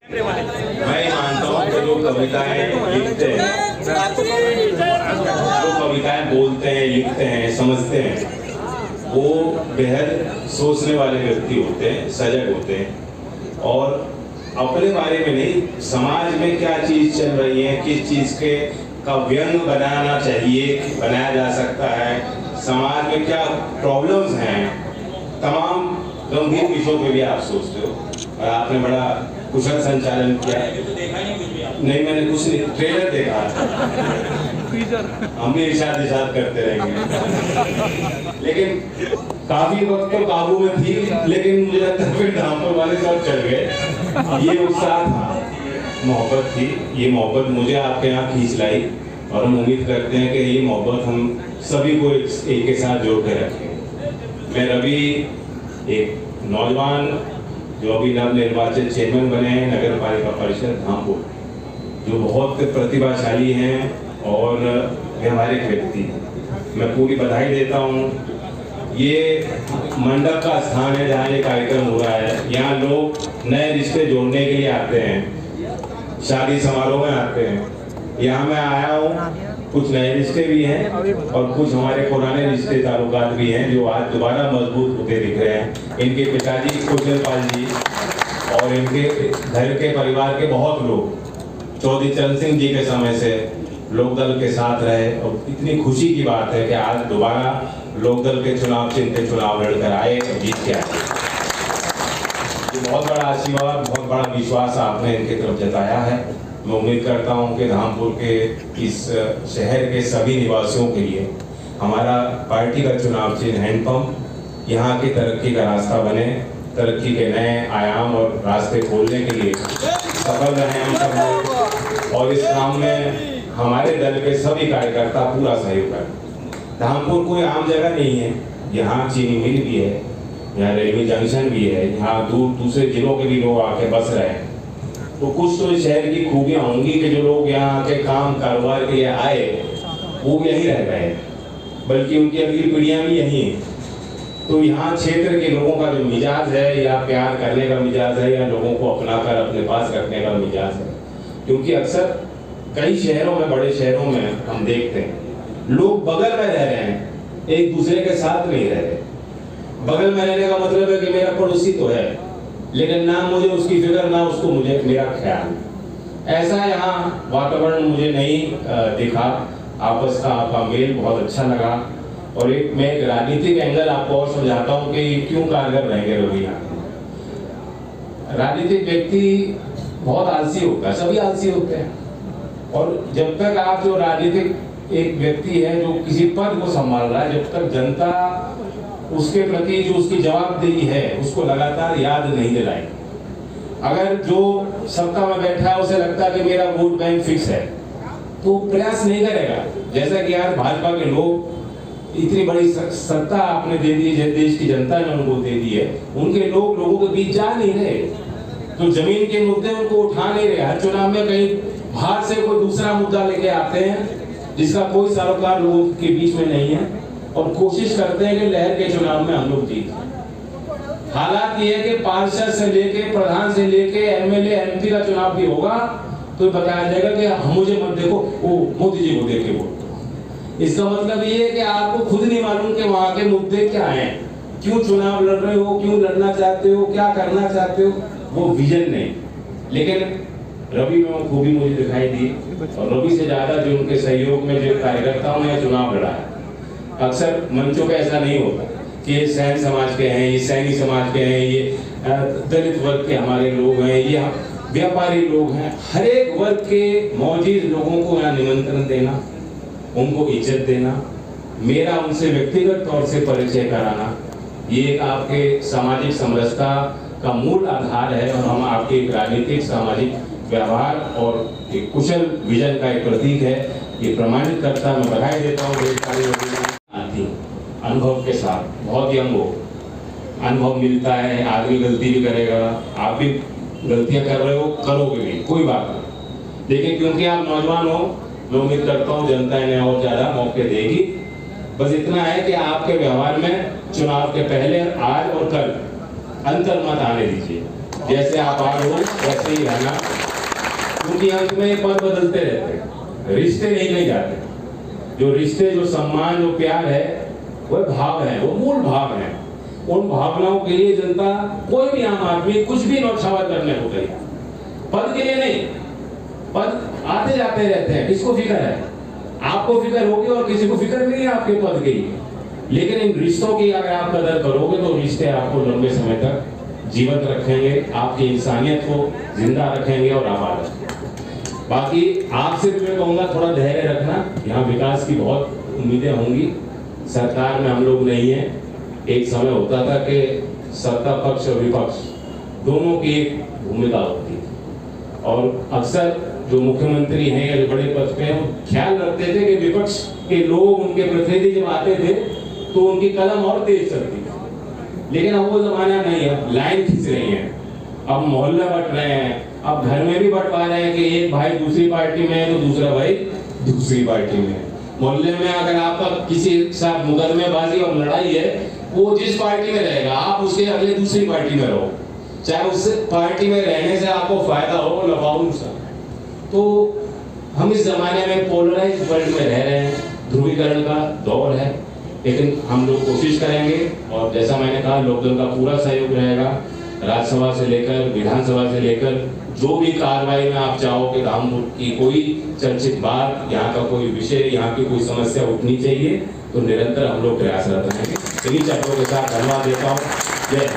मैं मानता हूँ कि जो कविताएं लिखते हैं, जो कविताएं बोलते हैं, लिखते हैं, समझते हैं, वो बेहद सोचने वाले व्यक्ति होते हैं, सजग होते हैं और अपने बारे में नहीं, समाज में क्या चीज चल रही है, किस चीज के का व्यंग बनाना चाहिए, बनाया जा सकता है, समाज में क्या प्रॉब्लम्स हैं, तमाम गंभीर विषयों पे भी आप सोचते हो। और आपने बड़ा कुशल संचालन किया। नहीं, मैंने कुछ नहीं, ट्रेलर देखा, हम भी इशाद करते रहेंगे। लेकिन काफी वक्त तो काबू में थी, लेकिन मुझे लगता है फिर धामपुर वाले सब चल गए। ये उत्साह था, मोहब्बत थी, ये मोहब्बत मुझे आपके यहाँ खींच लाई और हम उम्मीद करते हैं कि ये मोहब्बत हम सभी को एक के साथ जोड़ के रखें। मैं रवि, एक नौजवान जो अभी नवनिर्वाचित चेयरमैन बने हैं नगर पालिका परिषद धामपुर, जो बहुत प्रतिभाशाली हैं और व्यवहारिक व्यक्ति हैं, मैं पूरी बधाई देता हूँ। ये मंडप का स्थान है जहाँ ये कार्यक्रम हो रहा है। यहाँ लोग नए रिश्ते जोड़ने के लिए आते हैं, शादी समारोह में आते हैं। यहाँ मैं आया हूँ, कुछ नए रिश्ते भी हैं और कुछ हमारे पुराने रिश्ते ताल्लुकात भी हैं जो आज दोबारा मजबूत होते दिख रहे हैं। इनके पिताजी कुशल पाल जी और इनके घर के परिवार के बहुत लोग चौधरी चरण सिंह जी के समय से लोकदल के साथ रहे और इतनी खुशी की बात है कि आज दोबारा लोकदल के चुनाव चिन्ह पे चुनाव लड़कर आए और जीत के आए। ये बहुत बड़ा आशीर्वाद, बहुत बड़ा विश्वास आपने इनकी तरफ जताया है। मैं उम्मीद करता हूं कि धामपुर के इस शहर के सभी निवासियों के लिए हमारा पार्टी का चुनाव चिन्ह हैंडपंप यहाँ की तरक्की का रास्ता बने, तरक्की के नए आयाम और रास्ते खोलने के लिए सफल रहे हम सब लोग और इस काम में हमारे दल के सभी कार्यकर्ता पूरा सहयोग करें। धामपुर कोई आम जगह नहीं है, यहाँ चीनी मिल भी है, यहाँ रेलवे जंक्शन भी है, यहाँ दूर दूसरे जिलों के भी लोग आके बस रहे हैं। तो कुछ तो इस शहर की खूबियां होंगी कि जो लोग यहाँ के काम कारोबार के लिए आए वो यहीं रह गए, बल्कि उनकी अगली पीढ़ियां भी यहीं हैं। तो यहाँ क्षेत्र के लोगों का जो मिजाज है, या प्यार करने का मिजाज है, या लोगों को अपनाकर अपने पास रखने का मिजाज है, क्योंकि अक्सर कई शहरों में, बड़े शहरों में हम देखते हैं लोग बगल में रह रहे हैं, एक दूसरे के साथ नहीं रह रहे। बगल में रहने का मतलब है कि मेरा पड़ोसी तो है, लेकिन ना मुझे उसकी फिक्र, ना उसको मुझे मेरा ख्याल। ऐसा यहाँ वातावरण मुझे नहीं दिखा। आपस का आपका मेल बहुत अच्छा लगा। और मैं एक राजनीतिक एंगल आपको और समझाता हूँ कि क्यों कारगर रहेंगे रवि। राजनीतिक व्यक्ति बहुत आलसी होता है, सभी आलसी होते हैं, और जब तक आप जो राजनीतिक एक व्यक्ति है जो किसी पद को संभाल रहा है, जब तक जनता उसके प्रति जो उसकी जवाबदेही है उसको लगातार याद नहीं दिलाएगी। अगर जो सत्ता में बैठा है उसे लगता है कि मेरा वोट बैंक फिक्स है, तो प्रयास नहीं करेगा। जैसा कि यार भाजपा के लोग, इतनी बड़ी सत्ता आपने दे दी है, देश की जनता ने उनको दे दी है, उनके लोग लोगों के बीच जा नहीं रहे, तो जमीन के मुद्दे उनको उठा नहीं रहे। हर चुनाव में कहीं बाहर से कोई दूसरा मुद्दा लेके आते हैं जिसका कोई सरोकार लोगों के बीच में नहीं है, और कोशिश करते हैं कि लहर के चुनाव में हम लोग जीत। हालात ये है कि पार्षद से लेके, प्रधान से लेके, एमएलए एमपी का चुनाव भी होगा तो बताया जाएगा कि हम मुझे मत देखो, वो मोदी जी को देखे वोट दो। इसका मतलब ये है कि आपको खुद नहीं मालूम कि वहां के मुद्दे क्या हैं, क्यों चुनाव लड़ रहे हो, क्यों लड़ना चाहते हो, क्या करना चाहते हो, वो विजन नहीं। लेकिन रवि में वो खूबी मुझे दिखाई दी, और रवि से ज्यादा जो उनके सहयोग में जो कार्यकर्ताओं ने चुनाव लड़ा है। अक्सर मंचों पे ऐसा नहीं होता कि ये सैन समाज के हैं, ये सैनी समाज के हैं, ये दलित वर्ग के हमारे लोग हैं, ये व्यापारी लोग हैं। हर एक वर्ग के मौजूद लोगों को यहाँ निमंत्रण देना, उनको इज्जत देना, मेरा उनसे व्यक्तिगत तौर से परिचय कराना, ये आपके सामाजिक समरसता का मूल आधार है। और हम आपके राजनीतिक, सामाजिक व्यवहार और एक कुशल विजन का एक प्रतीक है, ये प्रमाणित करता मैं बधाई देता हूँ। अनुभव के साथ बहुत यंग हो, अनुभव मिलता है, आदमी गलती भी करेगा, आप भी गलतियां कर रहे हो, करोगे भी, कोई बात नहीं। लेकिन क्योंकि आप नौजवान हो, मैं उम्मीद करता हूँ जनता इन्हें और ज्यादा मौके देगी। बस इतना है कि आपके व्यवहार में चुनाव के पहले, आज और कल अंतर मत आने दीजिए। जैसे आप आज हो वैसे ही रहना, क्योंकि अंत में पद बदलते रहते हैं, रिश्ते नहीं जाते। जो रिश्ते, जो सम्मान, जो प्यार है, वह भाव है, वो मूल भाव है। उन भावनाओं के लिए जनता, कोई भी आम आदमी कुछ भी नौछावर करने को तैयार, पद के लिए नहीं। पद आते जाते रहते हैं, किसको फिक्र है? आपको फिक्र होगी और किसी को फिक्र नहीं है आपके पद की। लेकिन इन रिश्तों की अगर आप कदर करोगे तो रिश्ते आपको लंबे समय तक जीवंत रखेंगे, आपकी इंसानियत को जिंदा रखेंगे और आबाद रखेंगे। बाकी आपसे भी मैं कहूँगा थोड़ा धैर्य रखना, यहाँ विकास की बहुत उम्मीदें होंगी। सरकार में हम लोग नहीं है। एक समय होता था कि सत्ता पक्ष और विपक्ष दोनों की एक भूमिका होती है, और अक्सर जो मुख्यमंत्री हैं या जो बड़े पद पे हैं, वो ख्याल रखते थे कि विपक्ष के लोग, उनके प्रतिनिधि जब आते थे तो उनकी कलम और तेज चलती थी। लेकिन अब वो जमाना नहीं है, लाइन खींच रही है। अब मोहल्ला बंट रहे हैं, अब घर में भी बंटवा रहे हैं कि एक भाई दूसरी पार्टी में है तो दूसरा भाई दूसरी पार्टी में है। मोहल्ले में अगर आपका किसी साथ मुकदमेबाजी और लड़ाई है, वो जिस पार्टी में रहेगा आप उसके अगले दूसरी पार्टी में रहो, चाहे उस पार्टी में रहने से आपको फायदा हो नफा हो नुकसान। तो हम इस जमाने में पोलराइज वर्ल्ड में रह रहे हैं, ध्रुवीकरण का दौर है। लेकिन हम लोग कोशिश करेंगे, और जैसा मैंने कहा लोकदल का पूरा सहयोग रहेगा, राज्यसभा से लेकर विधानसभा से लेकर जो भी कार्रवाई में आप चाहो कि रामपुर की कोई चर्चित बात, यहाँ का कोई विषय, यहाँ की कोई समस्या उठनी चाहिए, तो निरंतर हम लोग प्रयासरत रहेंगे। इन्हीं शब्दों के साथ धन्यवाद देता हूँ। जय